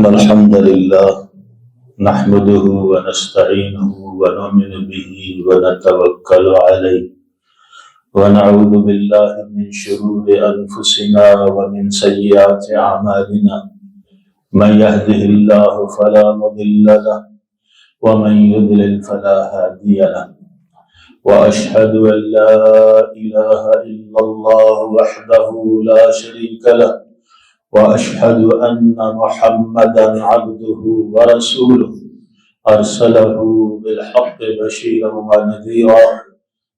إن الحمد لله نحمده ونستعينه ونؤمن به ونتوكل عليه ونعوذ بالله من شرور أنفسنا ومن سيئات أعمالنا من يهده الله فلا مضل له ومن يضلل فلا هادي له وأشهد أن لا إله إلا الله وحده لا شريك له وأشهد أن محمدا عبده ورسوله أرسله بالحق بشيرا ونذيرا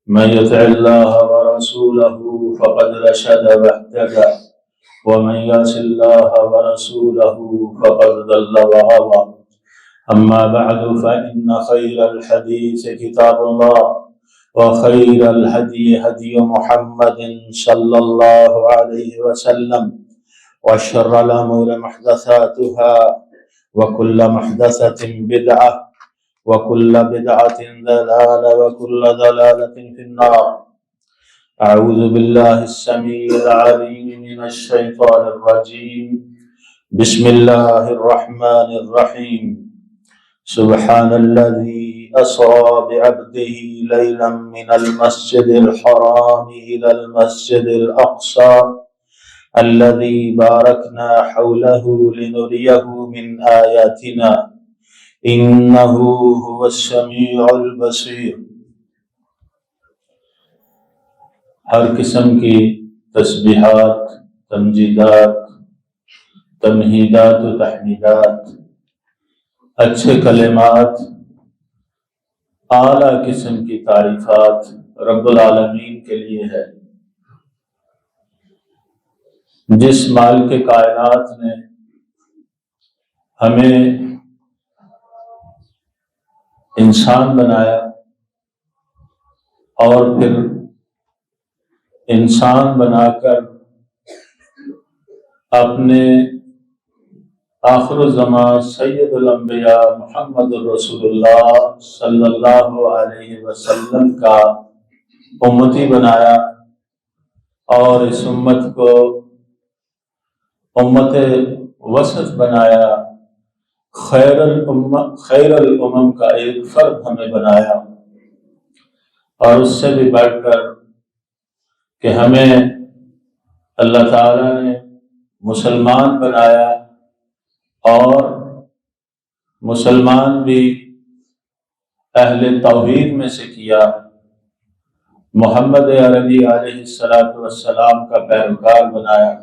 من يطع الله ورسوله فقد رشد واهتدى ومن يعص الله ورسوله فقد ضل وغوى أما بعد فإن خير الحديث كتاب الله وخير الهدي هدي محمد صلى الله عليه وسلم وشر الأمور محدثاتها وكل محدثة بدعة وكل بدعة ضلالة وكل ضلالة في النار. أعوذ بالله السميع العليم من الشيطان الرجيم. بسم الله الرحمن الرحيم. سبحان الذي أسرى بعبده ليلا من المسجد الحرام إلى المسجد الأقصى الذي باركنا حوله لنريه من آياتنا إنه هو السميع البصير. ہر قسم کی تسبیحات، تمجیدات، تمہیدات و تحمیدات، اچھے کلمات، اعلیٰ قسم کی تعریفات رب العالمین کے لیے ہے، جس مالک کائنات نے ہمیں انسان بنایا اور پھر انسان بنا کر اپنے آخر الزمان سید الانبیاء محمد الرسول اللہ صلی اللہ علیہ وسلم کا امتی بنایا اور اس امت کو امت وسط بنایا، خیر الامم کا ایک فرد ہمیں بنایا، اور اس سے بھی بڑھ کر کہ ہمیں اللہ تعالیٰ نے مسلمان بنایا، اور مسلمان بھی اہل توحید میں سے کیا، محمد عربی علیہ السلام کا پیروکار بنایا۔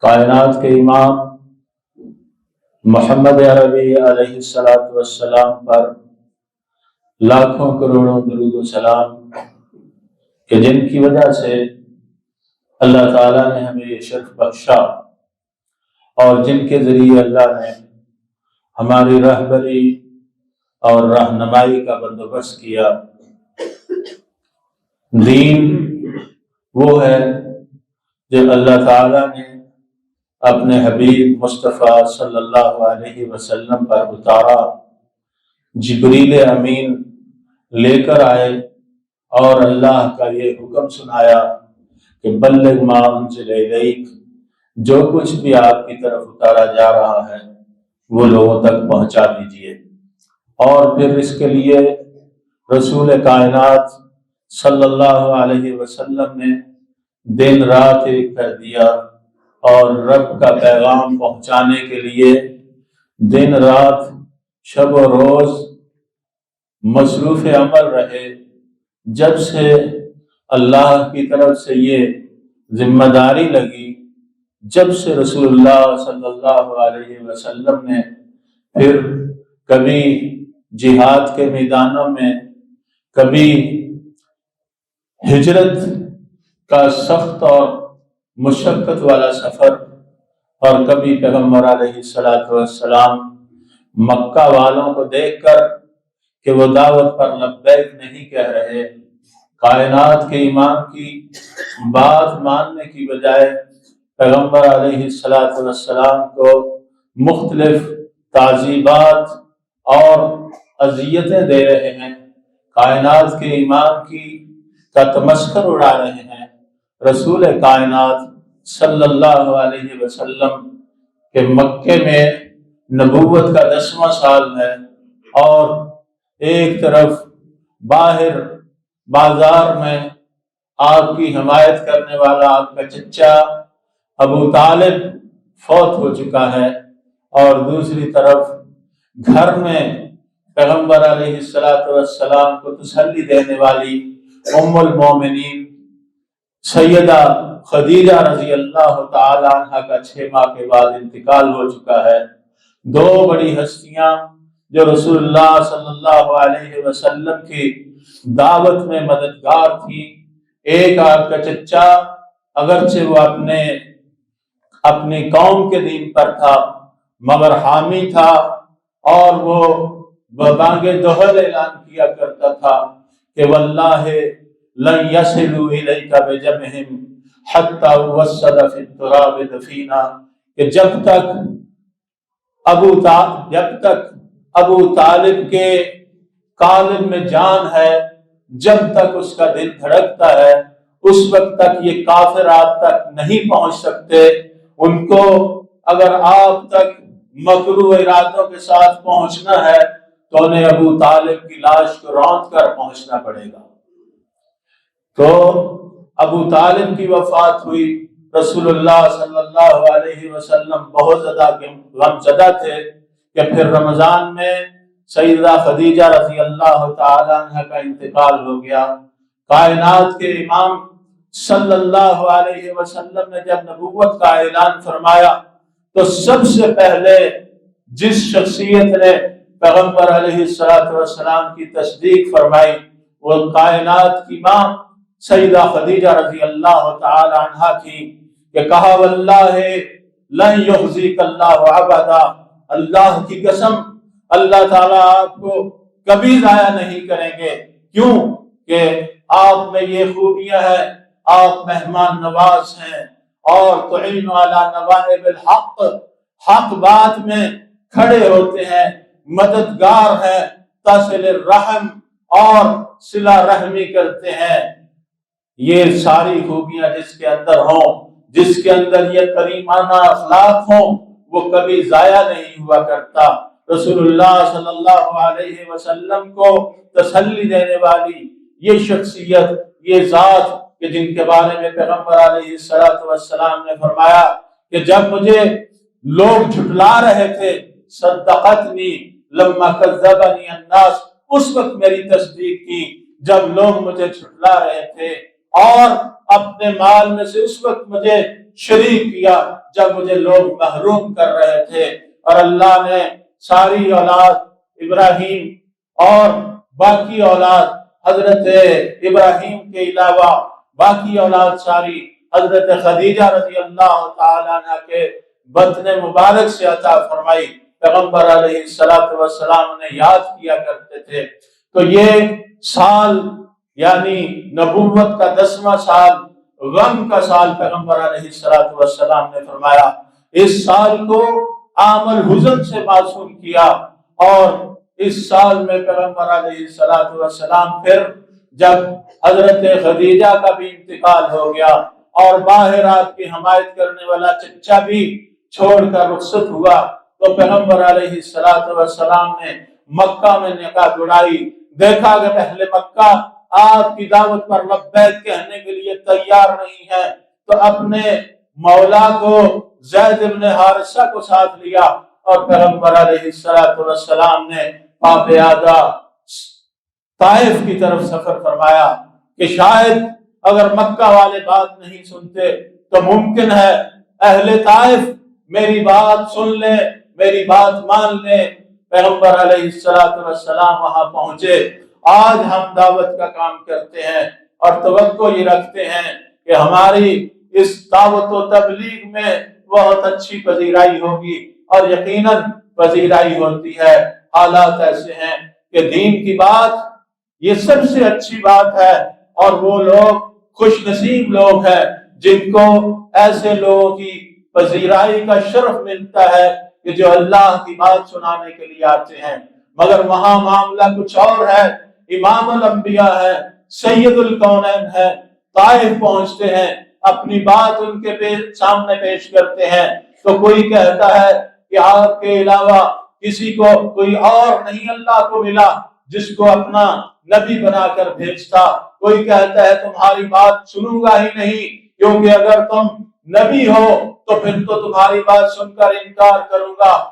کائنات کے امام محمد عربی علیہ السلام پر لاکھوں کروڑوں درود و سلام کہ جن کی وجہ سے اللہ تعالیٰ نے ہمیں یہ شرف بخشا، اور جن کے ذریعے اللہ نے ہماری رہبری اور رہنمائی کا بندوبست کیا۔ دین وہ ہے جو اللہ تعالیٰ نے اپنے حبیب مصطفیٰ صلی اللہ علیہ وسلم پر اتارا، جبریل امین لے کر آئے اور اللہ کا یہ حکم سنایا کہ بلغ ما انزل الیک، جو کچھ بھی آپ کی طرف اتارا جا رہا ہے وہ لوگوں تک پہنچا دیجیے۔ اور پھر اس کے لیے رسول کائنات صلی اللہ علیہ وسلم نے دن رات ایک کر دیا، اور رب کا پیغام پہنچانے کے لیے دن رات، شب و روز مصروف عمل رہے۔ جب سے اللہ کی طرف سے یہ ذمہ داری لگی، جب سے رسول اللہ صلی اللہ علیہ وسلم نے پھر کبھی جہاد کے میدانوں میں، کبھی ہجرت کا سخت اور مشقت والا سفر، اور کبھی پیغمبر علیہ السلام مکہ والوں کو دیکھ کر کہ وہ دعوت پر لبیک نہیں کہہ رہے، کائنات کے امام کی بات ماننے کی بجائے پیغمبر علیہ السلام کو مختلف تعذیبات اور اذیتیں دے رہے ہیں، کائنات کے امام کا تمسخر اڑا رہے ہیں، رسول کائنات صلی اللہ علیہ وسلم کہ مکے میں نبوت کا 10واں سال ہے، اور ایک طرف باہر بازار میں آپ کی حمایت کرنے والا آپ کا چچا ابو طالب فوت ہو چکا ہے، اور دوسری طرف گھر میں پیغمبر علیہ السلام کو تسلی دینے والی ام المومنین سیدہ خدیجہ رضی اللہ تعالی عنہ کا 6 ماہ کے بعد انتقال ہو چکا ہے۔ دو بڑی ہستیاں جو رسول اللہ صلی اللہ علیہ وسلم کی دعوت میں مددگار تھی، ایک آپ کا چچا اگرچہ وہ اپنی قوم کے دین پر تھا مگر حامی تھا، اور وہ بانگ دہل اعلان کیا کرتا تھا کہ واللہ لن یصلوا الیک بجمعہم حتی وسد فی التراب دفینا، کہ جب تک ابو طالب کے قالب میں جان ہے، جب تک اس کا دل دھڑکتا ہے، اس وقت تک یہ کافر آپ تک نہیں پہنچ سکتے۔ ان کو اگر آپ تک مکروہ ارادوں کے ساتھ پہنچنا ہے تو انہیں ابو طالب کی لاش کو روند کر پہنچنا پڑے گا۔ تو ابو طالب کی وفات ہوئی، رسول اللہ صلی اللہ علیہ وسلم بہت زیادہ غمزدہ تھے کہ پھر رمضان میں سیدہ خدیجہ رضی اللہ تعالی عنہ کا انتقال ہو گیا۔ کائنات کے امام صلی اللہ علیہ وسلم نے جب نبوت کا اعلان فرمایا تو سب سے پہلے جس شخصیت نے پیغمبر علیہ السلام کی تصدیق فرمائی وہ کائنات کی ماں سیدہ خدیجہ رضی اللہ تعالی عنہ تھی، کہ کہا واللہ لن یخزیک اللہ ابدا، اللہ کی قسم اللہ تعالیٰ آپ کو کبھی ضائع نہیں کریں گے۔ کیوں کہ آپ میں یہ خوبیاں ہیں، آپ مہمان نواز ہیں، اور تعین علی نوائب الحق، حق بات میں کھڑے ہوتے ہیں، مددگار ہیں، تصل الرحم اور صلہ رحمی کرتے ہیں۔ یہ ساری خوبیاں جس کے اندر ہوں، جس کے اندر یہ کریمانہ اخلاق ہوں، وہ کبھی ضائع نہیں ہوا کرتا۔ رسول اللہ صلی اللہ علیہ وسلم کو تسلی دینے والی یہ شخصیت، یہ ذات کہ جن کے بارے میں پیغمبر علیہ السلام نے فرمایا کہ جب مجھے لوگ جھٹلا رہے تھے صدقتنی لما کذبنی الناس، اس وقت میری تصدیق کی جب لوگ مجھے جھٹلا رہے تھے، اور اپنے مال میں سے اس وقت مجھے شریک کیا جب مجھے لوگ محروم کر رہے تھے۔ اور اللہ نے ساری اولاد ابراہیم اور باقی اولاد حضرت ابراہیم کے علاوہ باقی اولاد ساری حضرت خدیجہ رضی اللہ تعالی عنہ کے بطن مبارک سے عطا فرمائی۔ پیغمبر علیہ السلام نے یاد کیا کرتے تھے۔ تو یہ سال یعنی نبوت کا 10واں سال، غم کا سال پیغمبر علیہ السلام نے فرمایا۔ اس سال کو عام الحزن سے معصوم کیا، اور اس سال میں پیغمبر علیہ السلام پھر جب حضرت خدیجہ کا بھی انتقال ہو گیا اور باہر آپ کی حمایت کرنے والا چچا بھی چھوڑ کر رخصت ہوا، تو پیغمبر علیہ السلام نے مکہ میں نکاح گڑائی۔ دیکھا کہ اہل مکہ آپ کی دعوت پر لبیک کہنے کے لیے تیار نہیں ہے، تو اپنے مولا کو زید بن حارثہ کو ساتھ لیا، اور پیغمبر علیہ السلام نے پاپیادہ طائف کی طرف سفر فرمایا کہ شاید اگر مکہ والے بات نہیں سنتے تو ممکن ہے اہل طائف میری بات سن لیں، میری بات مان لیں۔ پیغمبر علیہ السلام وہاں پہنچے۔ آج ہم دعوت کا کام کرتے ہیں اور توقع یہ رکھتے ہیں کہ ہماری اس دعوت و تبلیغ میں بہت اچھی پذیرائی ہوگی، اور یقیناً پذیرائی ہوتی ہے۔ حالات ایسے ہیں کہ دین کی بات یہ سب سے اچھی بات ہے، اور وہ لوگ خوش نصیب لوگ ہیں جن کو ایسے لوگوں کی پذیرائی کا شرف ملتا ہے کہ جو اللہ کی بات سنانے کے لیے آتے ہیں۔ مگر وہاں معاملہ کچھ اور ہے۔ امام الانبیاء ہے، سید الکونین ہے، طائف پہنچتے ہیں، اپنی بات ان کے سامنے پیش کرتے ہیں، تو کوئی کہتا ہے کہ آپ کے علاوہ کسی کو کوئی اور نہیں اللہ کو ملا جس کو اپنا نبی بنا کر بھیجتا۔ کوئی کہتا ہے تمہاری بات سنوں گا ہی نہیں، کیونکہ اگر تم نبی ہو تو پھر تو تمہاری بات سن کر انکار کروں گا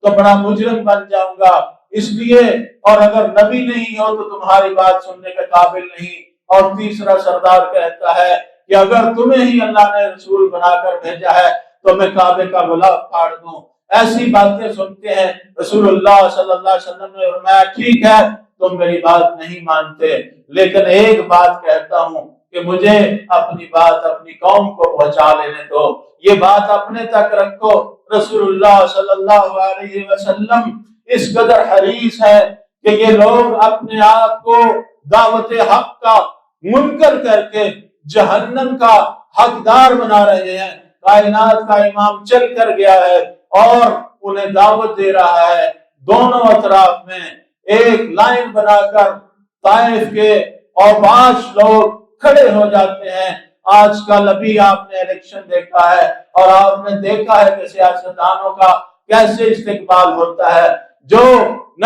تو بڑا مجرم بن جاؤں گا، اس لیے، اور اگر نبی نہیں ہو تو تمہاری بات سننے کے قابل نہیں۔ اور تیسرا سردار کہتا ہے کہ اگر تمہیں ہی اللہ نے رسول بنا کر بھیجا ہے تو میں کعبے کا غلاف پھاڑ دوں۔ ایسی باتیں سنتے ہیں۔ رسول اللہ صلی اللہ علیہ وسلم نے فرمایا ٹھیک ہے تم میری بات نہیں مانتے، لیکن ایک بات کہتا ہوں کہ مجھے اپنی بات اپنی قوم کو پہنچا لینے دو، یہ بات اپنے تک رکھو۔ رسول اللہ صلی اللہ علیہ وسلم اس قدر حریص ہے کہ یہ لوگ اپنے آپ کو دعوت حق کا منکر کر کے جہنم کا حقدار بنا رہے ہیں۔ کائنات کا امام چل کر گیا ہے اور انہیں دعوت دے رہا ہے۔ دونوں اطراف میں ایک لائن بنا کر طائف کے اوباش لوگ کھڑے ہو جاتے ہیں۔ آج کل ابھی آپ نے الیکشن دیکھا ہے اور آپ نے دیکھا ہے کہ سیاستدانوں کا کیسے استقبال ہوتا ہے۔ جو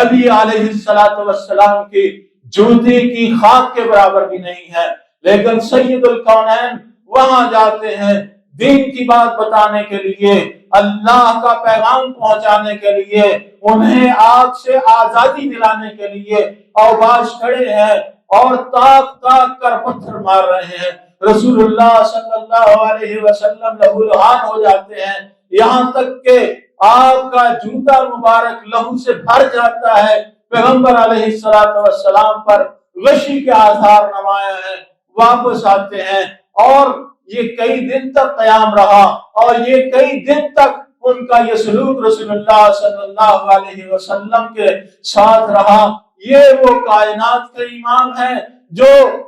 نبی علیہ السلام کی جوتی کی خاک کے برابر بھی نہیں ہے، لیکن سید الکونین وہاں جاتے ہیں دین کی بات بتانے کے لیے، اللہ کا پیغام پہنچانے کے لیے، انہیں آگ سے آزادی دلانے کے لیے اوباش کھڑے ہیں اور تاک تاک کر پتھر مار رہے ہیں۔ رسول اللہ صلی اللہ علیہ وسلم لہو لہان ہو جاتے ہیں، یہاں تک کہ آپ کا جوتا مبارک لہو سے بھر جاتا ہے۔ پیغمبر علیہ السلام پر غشی کے آثار نمایاں ہیں۔ واپس آتے ہیں اور یہ کئی دن تک قیام رہا اور یہ کئی دن تک ان کا یہ سلوک رسول اللہ صلی اللہ علیہ وسلم کے ساتھ رہا۔ یہ وہ کائنات کے امام ہیں جو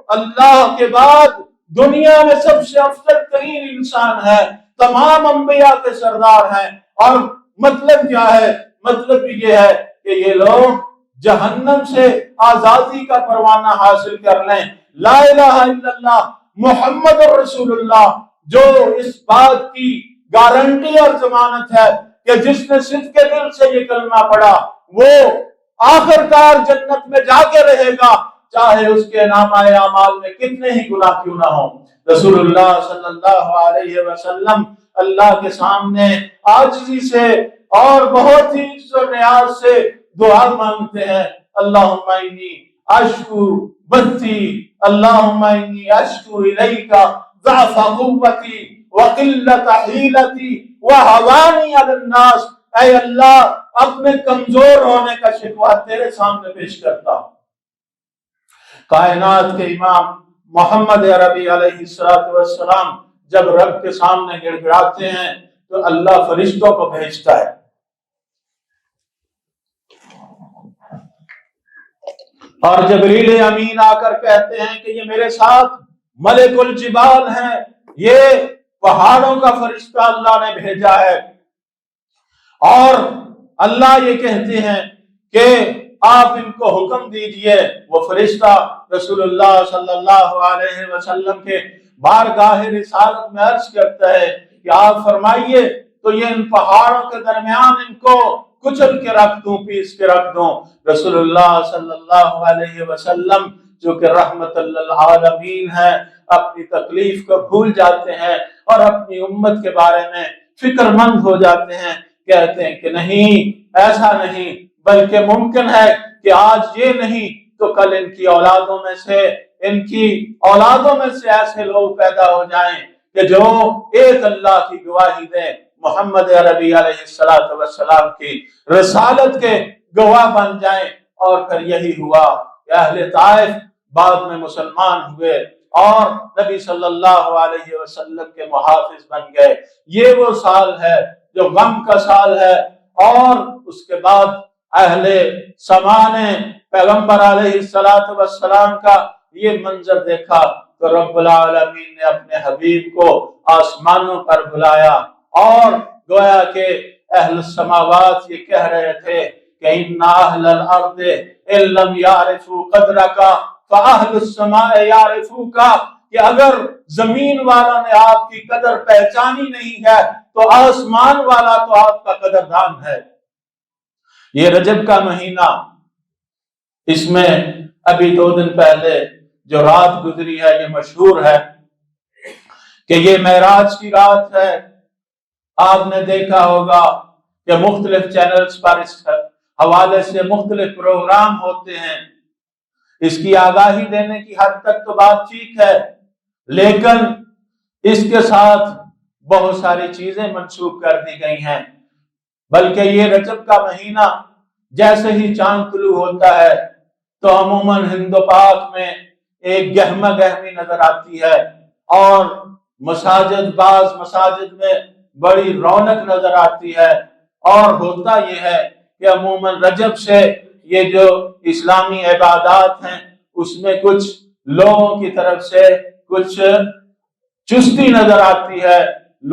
اللہ کے بعد دنیا میں سب سے افضل ترین انسان ہے، تمام انبیاء کے سردار ہیں۔ اور مطلب کیا ہے؟ مطلب یہ ہے کہ یہ لوگ جہنم سے آزادی کا پروانہ حاصل کر لیں۔ لا الہ الا اللہ محمد رسول اللہ، جو اس بات کی گارنٹی اور ضمانت ہے کہ جس نے صدق کے دل سے یہ کلمہ پڑھا وہ آخرکار جنت میں جا کے رہے گا، چاہے اس کے نامہ اعمال میں کتنے ہی گناہ کیوں نہ ہوں۔ رسول اللہ صلی اللہ علیہ وسلم اللہ کے سامنے عاجزی سے اور بہت ہی عزت و نیاز سے دعا مانگتے ہیں۔ اللہم انی اشکو بثی، اللہم انی اشکو الیک ضعف قوتی وقلت حیلتی وہوانی علی الناس۔ اے اللہ اپنے کمزور ہونے کا شکوہ تیرے سامنے پیش کرتا ہوں۔ کائنات کے امام محمد عربی علیہ السلام جب رب کے سامنے گڑ گڑاتے ہیں تو اللہ فرشتوں کو بھیجتا ہے۔ اور جبریل امین آ کر کہتے ہیں کہ یہ میرے ساتھ ملک الجبال ہیں، یہ پہاڑوں کا فرشتہ اللہ نے بھیجا ہے۔ اور اللہ یہ کہتے ہیں کہ آپ ان کو حکم دیجئے۔ وہ فرشتہ رسول اللہ صلی اللہ علیہ وسلم کے بارگاہ رسالت میں عرض کرتا ہے کہ آپ فرمائیے تو یہ ان پہاڑوں کے درمیان ان کو کچل کے رکھ دوں، پیس کے رکھ دوں۔ رسول اللہ صلی اللہ علیہ وسلم جو کہ رحمت للعالمین ہے، اپنی تکلیف کو بھول جاتے ہیں اور اپنی امت کے بارے میں فکر مند ہو جاتے ہیں۔ کہتے ہیں کہ نہیں، ایسا نہیں، بلکہ ممکن ہے کہ آج یہ نہیں تو کل ان کی اولادوں میں سے ایسے لوگ پیدا ہو جائیں کہ جو ایک اللہ کی گواہی دیں، محمد عربی علیہ السلام کی رسالت کے گواہ بن جائیں۔ اور پھر یہی ہوا کہ اہل طائف بعد میں مسلمان ہوئے اور نبی صلی اللہ علیہ وسلم کے محافظ بن گئے۔ یہ وہ سال ہے جو غم کا سال ہے۔ اور اس کے بعد اہل سما نے پیغمبر علیہ السلام کا یہ منظر دیکھا تو رب العالمین نے اپنے حبیب کو آسمانوں پر بلایا اور گویا کہ اہل السماوات یہ کہہ رہے تھے کہ ان اہل الارض ان لم یعرفوا قدرک فاہل السماء یعرفوک، کہ اگر زمین والا نے آپ کی قدر پہچانی نہیں ہے تو آسمان والا تو آپ کا قدردان ہے۔ یہ رجب کا مہینہ، اس میں ابھی 2 دن پہلے جو رات گزری ہے یہ مشہور ہے کہ یہ معراج کی رات ہے۔ آپ نے دیکھا ہوگا کہ مختلف چینلز پر اس حوالے سے مختلف پروگرام ہوتے ہیں۔ اس کی آگاہی دینے کی حد تک تو بات ٹھیک ہے، لیکن اس کے ساتھ بہت ساری چیزیں منسوخ کر دی گئی ہیں۔ بلکہ یہ رجب کا مہینہ جیسے ہی چاند طلوع ہوتا ہے تو عموماً ہند و پاک میں ایک گہما گہمی نظر آتی ہے، اور بعض مساجد میں بڑی رونق نظر آتی ہے۔ اور ہوتا یہ ہے کہ عموماً رجب سے یہ جو اسلامی عبادات ہیں اس میں کچھ لوگوں کی طرف سے کچھ چستی نظر آتی ہے،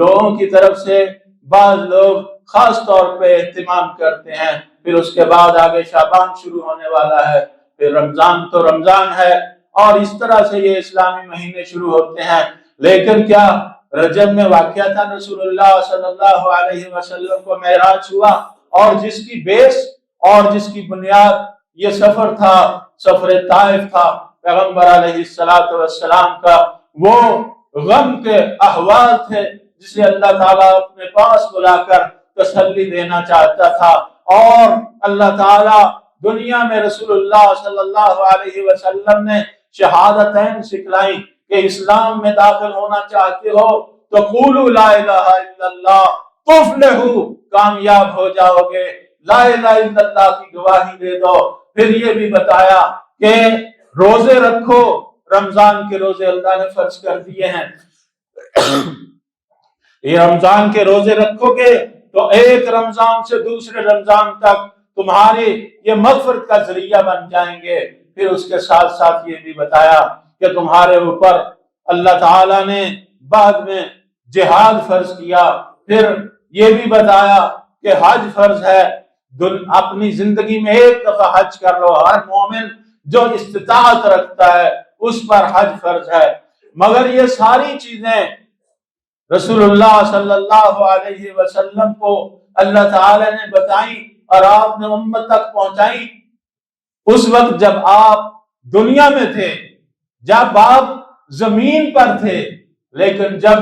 لوگوں کی طرف سے بعض لوگ خاص طور پہ اہتمام کرتے ہیں۔ پھر اس کے بعد آگے شعبان شروع ہونے والا ہے، پھر رمضان تو رمضان ہے، اور اس طرح سے یہ اسلامی مہینے شروع ہوتے ہیں۔ لیکن کیا رجب میں واقعہ تھا رسول اللہ صلی اللہ علیہ وسلم کو معراج ہوا، اور جس کی بیس اور جس کی بنیاد یہ سفر تھا، سفر طائف تھا۔ پیغمبر علیہ السلام کا وہ غم کے احوال تھے جسے اللہ تعالیٰ اپنے پاس بلا کر تسلی دینا چاہتا تھا، اور اللہ تعالیٰ دنیا میں رسول اللہ صلی اللہ علیہ وسلم نے شہادتین سکھلائی کہ اسلام میں داخل ہونا چاہتے ہو تو قولوا لا الہ الا اللہ تفلحوا، کامیاب ہو جاؤ گے، لا الہ الا اللہ کی گواہی دے دو۔ پھر یہ بھی بتایا کہ روزے رکھو، رمضان کے روزے اللہ نے فرض کر دیے ہیں۔ یہ رمضان کے روزے رکھو گے تو ایک رمضان سے دوسرے رمضان تک تمہاری یہ مغفرت کا ذریعہ بن جائیں گے۔ پھر اس کے ساتھ ساتھ یہ بھی بتایا کہ تمہارے اوپر اللہ تعالیٰ نے بعد میں جہاد فرض کیا۔ پھر یہ بھی بتایا کہ حج فرض ہے، اپنی زندگی میں ایک دفعہ حج کر لو، ہر مومن جو استطاعت رکھتا ہے اس پر حج فرض ہے۔ مگر یہ ساری چیزیں رسول اللہ صلی اللہ علیہ وسلم کو اللہ تعالی نے بتائیں اور آپ نے امت تک پہنچائیں اس وقت جب آپ دنیا میں تھے، جب آپ زمین پر تھے۔ لیکن جب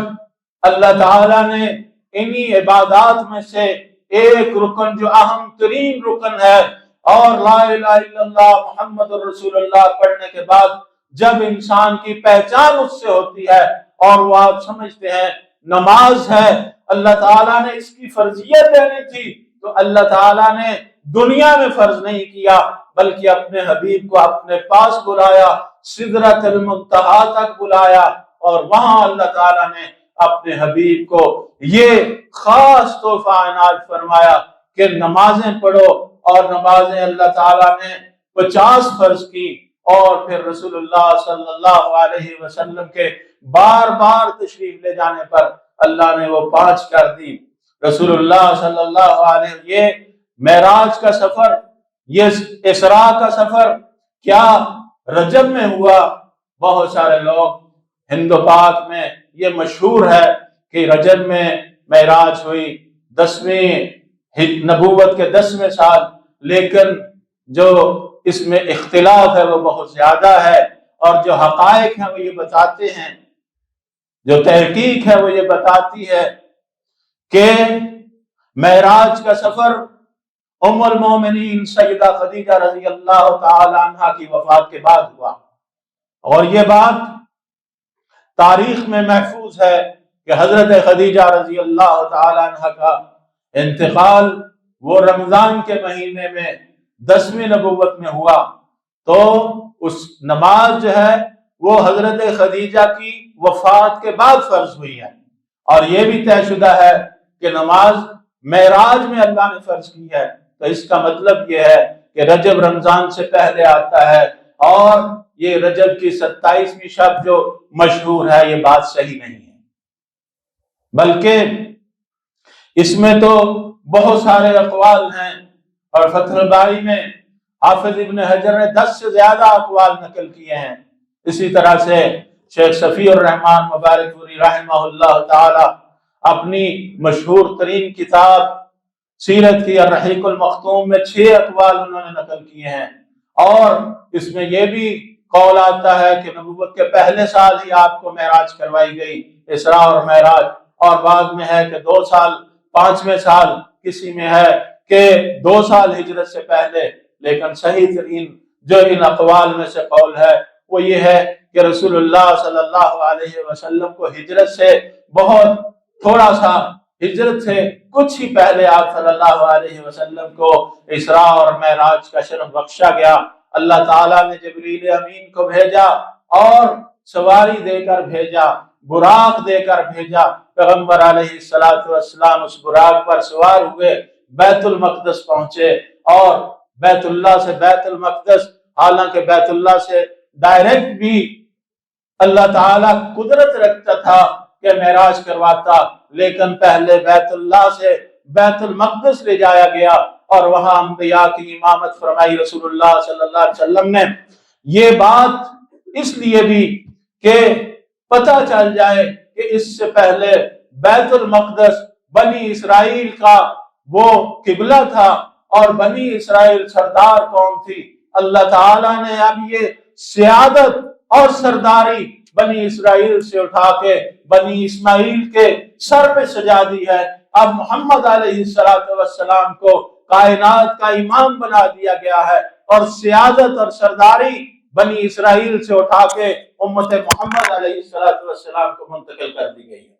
اللہ تعالیٰ نے انہی عبادات میں سے ایک رکن جو اہم ترین رکن ہے، اور لا الہ الا اللہ محمد رسول اللہ پڑھنے کے بعد جب انسان کی پہچان اس سے ہوتی ہے اور وہ آپ سمجھتے ہیں نماز ہے، اللہ تعالیٰ نے اس کی فرضیت دینی تھی تو اللہ تعالیٰ نے دنیا میں فرض نہیں کیا بلکہ اپنے حبیب کو اپنے پاس بلایا، سدرۃ المنتہا تک بلایا، اور وہاں اللہ تعالیٰ نے اپنے حبیب کو یہ خاص تحفہ عنایت فرمایا کہ نمازیں پڑھو، اور نمازیں اللہ تعالیٰ نے 50 فرض کی، اور پھر رسول اللہ صلی اللہ علیہ وسلم کے بار بار تشریف لے جانے پر اللہ نے وہ 5 کر دی۔ رسول اللہ صلی اللہ علیہ وسلم یہ معراج کا سفر، یہ اسراء کا سفر کیا رجب میں ہوا؟ بہت سارے لوگ ہند و پاک میں یہ مشہور ہے کہ رجب میں معراج ہوئی، 10ویں نبوت کے 10ویں سال، لیکن جو اس میں اختلاف ہے وہ بہت زیادہ ہے، اور جو حقائق ہیں وہ یہ بتاتے ہیں، جو تحقیق ہے وہ یہ بتاتی ہے کہ معراج کا سفر ام المومنین سیدہ خدیجہ رضی اللہ تعالی عنہ کی وفات کے بعد ہوا، اور یہ بات تاریخ میں محفوظ ہے کہ حضرت خدیجہ رضی اللہ تعالی عنہ کا انتقال وہ رمضان کے مہینے میں 10ویں نبوت میں ہوا، تو اس نماز جو ہے وہ حضرت خدیجہ کی وفات کے بعد فرض ہوئی ہے، اور یہ بھی طے شدہ ہے کہ نماز معراج میں اللہ نے فرض کی ہے۔ تو اس کا مطلب یہ ہے کہ رجب رمضان سے پہلے آتا ہے، اور یہ رجب کی 27ویں شب جو مشہور ہے یہ بات صحیح نہیں ہے، بلکہ اس میں تو بہت سارے اقوال ہیں، اور فتح الباری میں حافظ ابن حجر نے 10 سے زیادہ اقوال نقل کیے ہیں۔ اسی طرح سے شیخ صفی الرحمان مبارک پوری رحمہ اللہ تعالی اپنی مشہور ترین کتاب سیرت کی الرحیق المختوم میں 6 اقوال انہوں نے نقل کیے ہیں، اور اس میں یہ بھی قول آتا ہے کہ نبوت کے پہلے سال ہی آپ کو معراج کروائی گئی، اسراء اور معراج، اور بعد میں ہے کہ 2 سال 5ویں سال، کسی میں ہے کہ 2 سال ہجرت سے پہلے۔ لیکن صحیح ترین جو ان اقوال میں سے قول ہے وہ یہ ہے کہ رسول اللہ صلی اللہ علیہ وسلم کو ہجرت سے بہت تھوڑا سا، ہجرت سے کچھ ہی پہلے آپ صلی اللہ علیہ وسلم کو اسراء اور معراج کا شرف بخشا گیا۔ اللہ تعالیٰ نے جبریل امین کو بھیجا اور سواری دے کر بھیجا، براق دے کر بھیجا۔ پیغمبر علیہ السلام اس براق پر سوار ہوئے، بیت المقدس پہنچے، اور بیت اللہ سے بیت المقدس، حالانکہ بیت اللہ سے ڈائریکٹ بھی اللہ تعالیٰ قدرت رکھتا تھا کہ معراج کرواتا، لیکن پہلے بیت اللہ سے بیت المقدس لے جایا گیا، اور وہاں انبیاء کی امامت فرمائی رسول اللہ صلی اللہ علیہ وسلم نے۔ یہ بات اس لیے بھی کہ پتہ چل جائے کہ اس سے پہلے بیت المقدس بنی اسرائیل کا وہ قبلہ تھا، اور بنی اسرائیل سردار قوم تھی۔ اللہ تعالیٰ نے اب یہ سیادت اور سرداری بنی اسرائیل سے اٹھا کے بنی اسماعیل کے سر پہ سجا دی ہے۔ اب محمد علیہ السلام کو کائنات کا امام بنا دیا گیا ہے، اور سیادت اور سرداری بنی اسرائیل سے اٹھا کے امت محمد علیہ السلام کو منتقل کر دی گئی ہے۔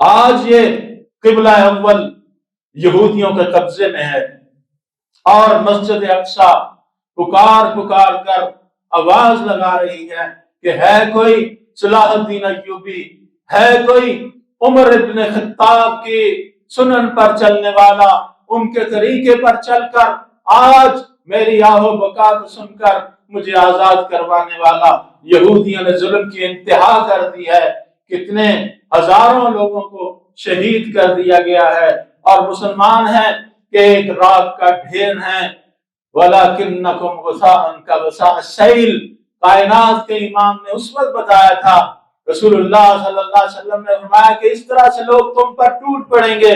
آج یہ قبلہ اول یہودیوں کے قبضے میں ہے، اور مسجد اقصی پکار پکار کر آواز لگا رہی ہے کہ ہے کوئی صلاح الدین ایوبی، ہے کوئی عمر ابن خطاب کی سنن پر چلنے والا، ان کے طریقے پر چل کر آج میری آہو بکا کو سن کر مجھے آزاد کروانے والا۔ یہودیوں نے ظلم کی انتہا کر دی ہے، کتنے ہزاروں لوگوں کو شہید کر دیا گیا ہے، اور مسلمان ہیں کہ ایک راک کا ڈھیر ہیں۔ وَلَكِنَّكُمْ غُثَاءً كَغُثَاءِ السَّيْلِ، کائنات کے امام نے اس وقت بتایا تھا، رسول اللہ صلی اللہ علیہ وسلم نے فرمایا کہ اس طرح سے لوگ تم پر ٹوٹ پڑیں گے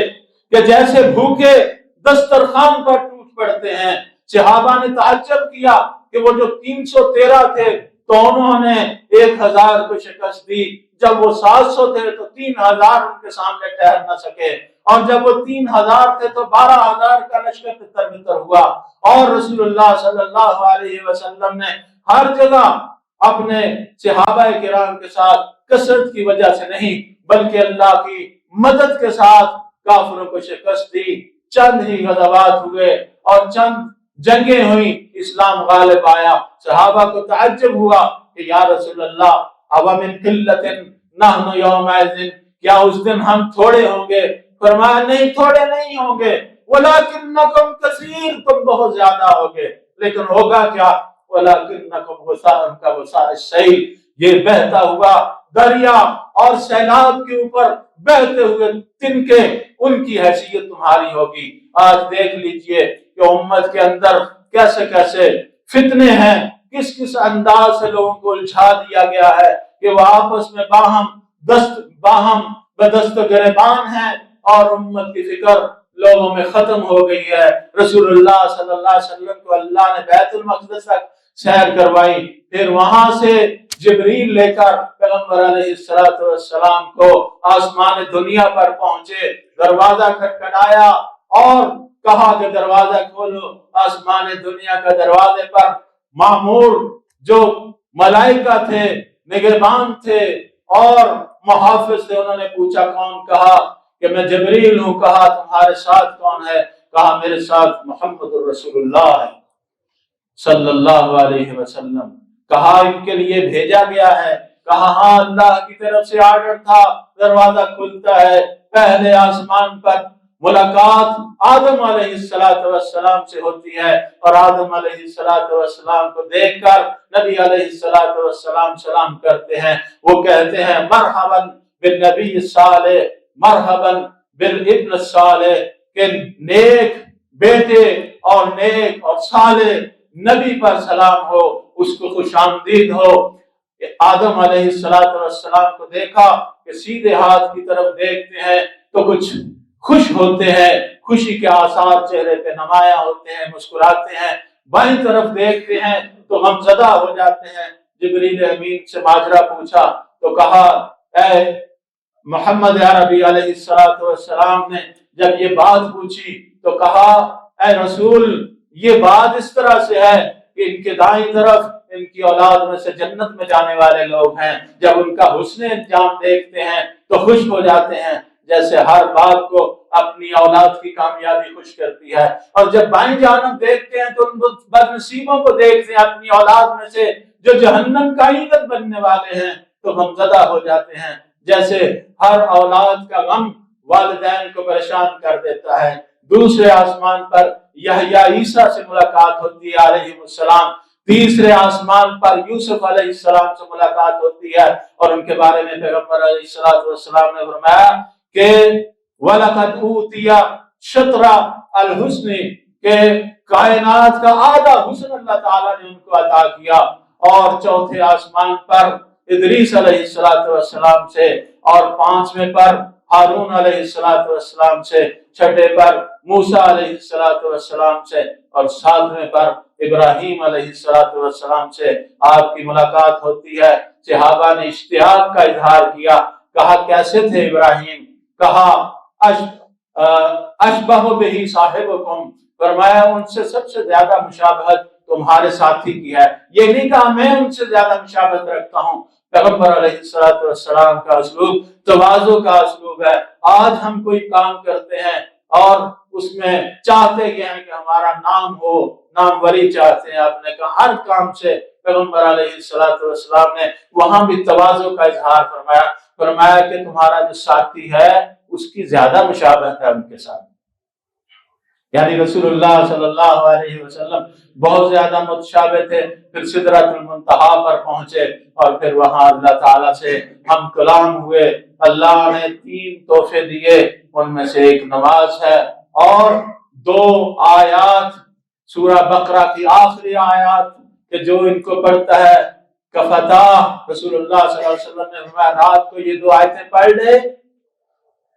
کہ جیسے بھوکے دسترخوان پر ٹوٹ پڑتے ہیں۔ صحابہ نے تعجب کیا کہ وہ جو 313 تھے تو انہوں نے 1000 کو شکست دی، جب وہ 700 تھے تو 3000 ان کے سامنے ٹھہر نہ سکے، اور جب وہ 3000 تھے تو 12000 کا لشکر تتر بتر ہوا۔ اور رسول اللہ صلی اللہ علیہ وسلم نے ہر جگہ اپنے صحابہ کرام کے ساتھ کثرت کی وجہ سے نہیں بلکہ اللہ کی مدد کے ساتھ کافروں کو شکست دی۔ چند ہی غزوات ہوئے اور چند جنگیں ہوئیں، اسلام غالب آیا۔ صحابہ کو تعجب ہوا کہ یا رسول اللہ اوَمِن قِلَّةٍ نَحْنُ يَوْمَئِذٍ، کیا اس دن ہم تھوڑے ہوں گے؟ فرمایا نہیں، تھوڑے نہیں ہوں گے، وَلَكِنَّكُمْ كَثِيرٌ، تم بہت زیادہ ہوگے، لیکن ہوگا کیا؟ وَلَكِنَّكُمْ غُثَاءً كَغُثَاءِ السَّيْلِ، یہ بہتا ہوا دریا اور سیلاب کے اوپر بہتے ہوئے تنکے، ان کی حیثیت تمہاری ہوگی۔ آج دیکھ لیجئے کہ امت کے اندر کیسے کیسے فتنے ہیں، کس کس انداز سے لوگوں کو الجھا دیا گیا ہے کہ وہ آپس میں باہم بدست گریبان ہیں، اور امت کی فکر لوگوں میں ختم ہو گئی ہے۔ رسول اللہ صلی اللہ علیہ وسلم کو اللہ نے بیت المقدس تک سیر کروائی، پھر وہاں سے جبریل لے کر پیغمبر علیہ السلام کو آسمان دنیا پر پہنچے، دروازہ کھٹکھٹایا اور کہا کہ دروازہ کھولو۔ آسمان دنیا کا دروازے پر مامور جو ملائکہ تھے، نگہبان تھے اور محافظ تھے، انہوں نے پوچھا کون؟ کہا کہ میں جبریل ہوں۔ کہا تمہارے ساتھ کون ہے؟ کہا میرے ساتھ محمد الرسول اللہ ہے صلی اللہ علیہ وسلم۔ کہا ان کے لیے بھیجا گیا ہے؟ کہا ہاں، اللہ کی طرف سے آرڈر تھا۔ دروازہ کھلتا ہے، پہلے آسمان پر ملاقات آدم علیہ السلام سے ہوتی ہے، اور آدم علیہ السلام کو دیکھ کر نبی علیہ السلام سلام کرتے ہیں۔ وہ کہتے ہیں مرحبا بالنبی الصالح، مرحبا بالابن الصالح، کہ نیک بیٹے اور نیک اور صالح نبی پر سلام ہو، اس کو خوش آمدید ہو۔ کہ آدم علیہ السلام کو دیکھا کہ سیدھے ہاتھ کی طرف دیکھتے ہیں تو کچھ خوش ہوتے ہیں، خوشی کے آثار چہرے پہ نمایاں ہوتے ہیں، مسکراتے ہیں، بائیں طرف دیکھتے ہیں تو غمزدہ ہو جاتے ہیں۔ جبریل امین سے ماجرا پوچھا تو کہا اے محمد عربی علیہ السلام نے جب یہ بات پوچھی تو کہا اے رسول یہ بات اس طرح سے ہے کہ ان کے دائیں طرف ان کی اولاد میں سے جنت میں جانے والے لوگ ہیں، جب ان کا حسن انجام دیکھتے ہیں تو خوش ہو جاتے ہیں، جیسے ہر باپ کو اپنی اولاد کی کامیابی خوش کرتی ہے، اور جب بائیں جانب دیکھتے ہیں تو ان بد نصیبوں کو دیکھتے ہیں اپنی اولاد میں سے جو جہنم کا ایندھن بننے والے ہیں تو غمزدہ ہو جاتے ہیں، جیسے ہر اولاد کا غم والدین کو پریشان کر دیتا ہے۔ دوسرے آسمان پر یحییٰ عیسیٰ سے ملاقات ہوتی ہے علیہ السلام، تیسرے آسمان پر یوسف علیہ السلام سے ملاقات ہوتی ہے، اور ان کے بارے میں پیغمبر علیہ السلام نے فرمایا کہ وَلَقَدْ أُوتِيَ شَطْرَ الْحُسْنِ، کہ کائنات کا آدھا حسن اللہ تعالیٰ نے ان کو عطا کیا۔ اور چوتھے آسمان پر ادریس علیہ السلام سے، اور پانچویں پر ہارون علیہ السلام سے، چھٹے پر موسیٰ علیہ السلام سے، اور ساتویں پر ابراہیم علیہ السلام سے آپ کی ملاقات ہوتی ہے۔ صحابہ نے اشتیاق کا اظہار کیا، کہا کیسے تھے ابراہیم؟ کہا اشبہ بہ صاحبکم، فرمایا ان سے سب سے زیادہ مشابہت تمہارے ساتھی کی ہے، یہ نہیں کہا میں ان سے زیادہ مشابہت رکھتا ہوں۔ پیغمبر علیہ السلام کا اسلوب تواضع کا اسلوب ہے۔ آج ہم کوئی کام کرتے ہیں اور اس میں چاہتے یہ ہیں کہ ہمارا نام ہو، ناموری چاہتے ہیں، اپنے کا ہر کام سے پیغمبر علیہ السلام نے وہاں بھی تواضع کا اظہار فرمایا کہ تمہارا جو ساتھی ہے اس کی زیادہ مشابہت ہے ان کے ساتھ، یعنی رسول اللہ صلی اللہ علیہ وسلم بہت زیادہ متشابہ تھے۔ پھر سدرۃ المنتہا پر پہنچے اور پھر وہاں اللہ تعالیٰ سے ہم کلام ہوئے۔ اللہ نے 3 تحفے دیے، ان میں سے ایک نماز ہے، اور 2 آیات سورہ بقرہ کی آخری آیات کہ جو ان کو پڑھتا ہے کفتاہ، رسول اللہ صلی اللہ علیہ وسلم نے فرمایا رات کو یہ 2 آیتیں پڑھ لے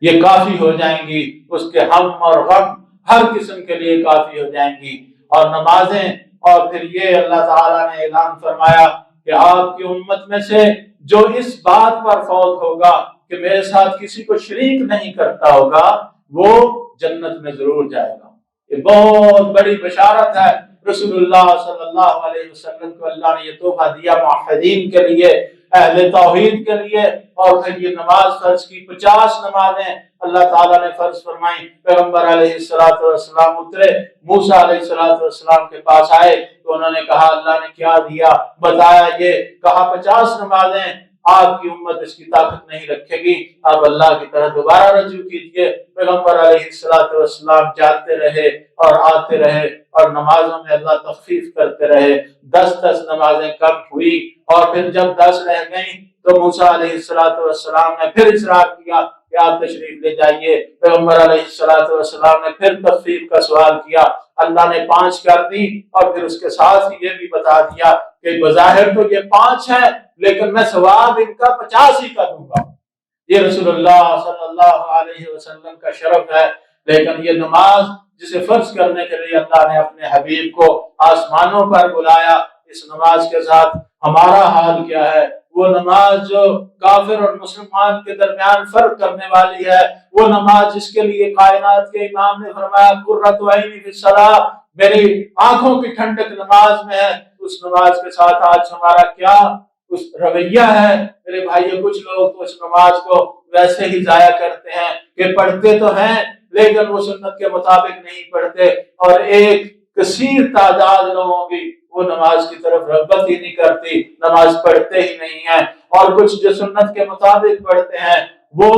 یہ کافی ہو جائیں گی، اس کے ہم اور غم ہر قسم کے لیے کافی ہو جائیں گی۔ اور نمازیں، اور پھر یہ اللہ تعالیٰ نے اعلان فرمایا کہ آپ کی امت میں سے جو اس بات پر فوت ہوگا کہ میرے ساتھ کسی کو شریک نہیں کرتا ہوگا وہ جنت میں ضرور جائے گا۔ یہ بہت بڑی بشارت ہے۔ رسول اللہ صلی اللہ علیہ وسلم کو اللہ نے یہ تحفہ دیا موحدین کے لیے، اہل توحید کے لیے، اور پھر یہ نماز فرض کی، 50 نمازیں اللہ تعالیٰ نے فرض فرمائی۔ پیغمبر علیہ السلام اترے، موسیٰ علیہ السلام کے پاس آئے تو انہوں نے کہا اللہ نے کیا دیا، بتایا یہ، کہا 50 نمازیں، آپ کی امت اس کی طاقت نہیں رکھے گی، آپ اللہ کی طرح دوبارہ رجوع کیجئے۔ پیغمبر علیہ السلام جاتے رہے اور آتے رہے، اور نمازوں میں اللہ تخفیف کرتے رہے، 10 نمازیں کم ہوئی، اور پھر جب 10 رہ گئیں تو موسیٰ علیہ السلام نے پھر اصرار کیا کہ آپ تشریف لے جائیے۔ پیغمبر علیہ السلام نے پھر تخفیف کا سوال کیا، اللہ نے 5 کر دی، اور پھر اس کے ساتھ ہی یہ بھی بتا دیا کہ بظاہر تو یہ 5 ہے لیکن میں ثواب ان کا 50 ہی کا دوں گا۔ یہ رسول اللہ صلی اللہ علیہ وسلم کا شرف ہے۔ لیکن یہ نماز جسے فرض کرنے کے لیے اللہ نے اپنے حبیب کو آسمانوں پر بلایا، اس نماز کے ساتھ ہمارا حال کیا ہے؟ وہ نماز جو کافر اور مسلمان کے درمیان فرق کرنے والی ہے، وہ نماز جس کے لیے کائنات کے امام نے فرمایا قرۃ عینی فی الصلاۃ، میری آنکھوں کی ٹھنڈک نماز میں ہے، اس نماز کے ساتھ آج ہمارا کیا اس رویہ ہے؟ میرے بھائیو، کچھ لوگ تو اس نماز کو ویسے ہی ضائع کرتے ہیں کہ پڑھتے تو ہیں لیکن وہ سنت کے مطابق نہیں پڑھتے، اور ایک کثیر تعداد لوگوں کی وہ نماز کی طرف رغبت ہی نہیں کرتی، نماز پڑھتے ہی نہیں ہیں، اور کچھ جو سنت کے مطابق پڑھتے ہیں وہ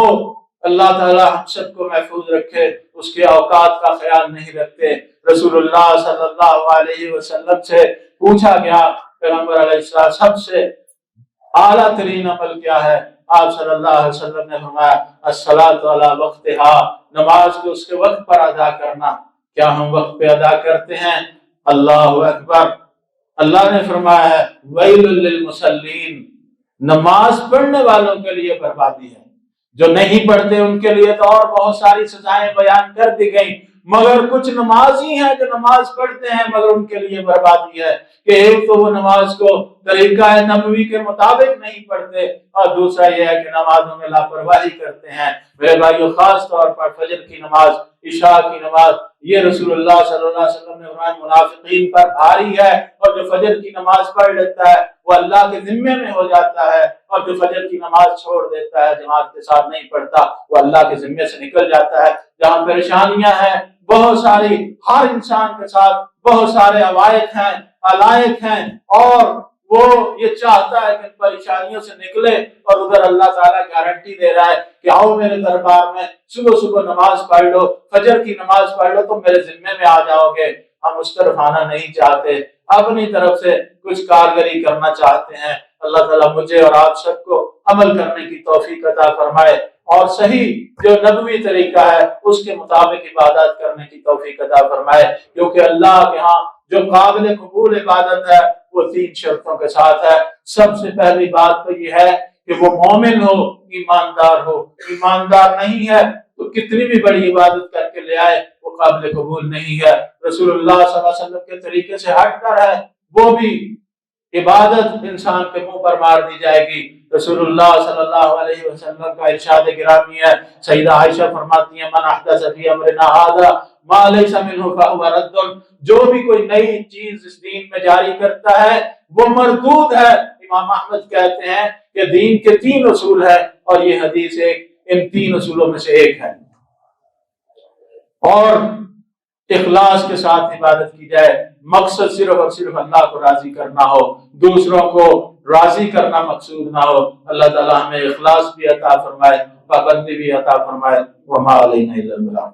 اللہ تعالی ہم سب کو محفوظ رکھے اس کے اوقات کا خیال نہیں رکھتے۔ رسول اللہ صلی اللہ علیہ وسلم سے پوچھا گیا، پیغمبر علیہ السلام سب سے اعلیٰ ترین عمل کیا ہے؟ آپ صلی اللہ علیہ وسلم نے فرمایا الصلاۃ علی وقتہا، نماز کو اس کے وقت پر ادا کرنا۔ کیا ہم وقت پہ ادا کرتے ہیں؟ اللہ اکبر۔ اللہ نے فرمایا ہے ویل للمصلین، نماز پڑھنے والوں کے لیے بربادی ہے، جو نہیں پڑھتے ان کے لیے تو اور بہت ساری سزائیں بیان کر دی گئی، مگر کچھ نمازی ہیں جو نماز پڑھتے ہیں مگر ان کے لیے بربادی ہے کہ ایک تو وہ نماز کو طریقہ نبوی کے مطابق نہیں پڑھتے، اور دوسرا یہ ہے کہ نمازوں میں لاپرواہی کرتے ہیں۔ میرے بھائیو، خاص طور پر فجر کی نماز، عشاء کی نماز، یہ رسول اللہ صلی اللہ علیہ وسلم نے فرمایا منافقین پر بھاری ہے، اور جو فجر کی نماز پڑھ لیتا ہے وہ اللہ کے ذمے میں ہو جاتا ہے، اور جو فجر کی نماز چھوڑ دیتا ہے، جماعت کے ساتھ نہیں پڑھتا، وہ اللہ کے ذمے سے نکل جاتا ہے۔ جہاں پریشانیاں ہیں بہت ساری، ہر انسان کے ساتھ بہت سارے عوائق ہیں، علائق ہیں، اور وہ یہ چاہتا ہے کہ ان پریشانیوں سے نکلے، اور ادھر اللہ تعالیٰ گارنٹی دے رہا ہے کہ آؤ میرے دربار میں، صبح صبح نماز پڑھ لو، فجر کی نماز پڑھ لو، تم میرے ذمے میں آ جاؤ گے۔ ہم اس طرف آنا نہیں چاہتے، اپنی طرف سے کچھ کارگری کرنا چاہتے ہیں۔ اللہ تعالیٰ مجھے اور آپ سب کو عمل کرنے کی توفیق عطا فرمائے، اور صحیح جو نبوی طریقہ ہے اس کے مطابق عبادت کرنے کی توفیق عطا فرمائے، کیونکہ اللہ کے ہاں جو قابل قبول عبادت ہے وہ 3 شرطوں کے ساتھ ہے۔ سب سے پہلی بات تو یہ ہے کہ وہ مومن ہو، ایماندار ہو۔ ایماندار نہیں ہے تو کتنی بھی بڑی عبادت کر کے لے آئے وہ قابل قبول نہیں ہے، رسول اللہ صلی اللہ علیہ وسلم کے طریقے سے ہٹ کر ہے وہ بھی عبادت انسان کے منہ پر مار دی جائے گی۔ رسول اللہ صلی اللہ علیہ وسلم کا ارشاد گرامی ہے، سیدہ عائشہ فرماتی ہیں من احدث فی امرنا ھذا ما لیس منہ فہو رد، جو بھی کوئی نئی چیز اس دین میں جاری کرتا ہے وہ مردود ہے۔ امام احمد کہتے ہیں کہ دین کے 3 اصول ہیں، اور یہ حدیث ان 3 اصولوں میں سے ایک ہے، اور اخلاص کے ساتھ عبادت کی جائے، مقصد صرف اور صرف اللہ کو راضی کرنا ہو، دوسروں کو راضی کرنا مقصود نہ ہو۔ اللہ تعالیٰ ہمیں اخلاص بھی عطا فرمائے، پابندی بھی عطا فرمائے۔ وما علینا الا البلاغ۔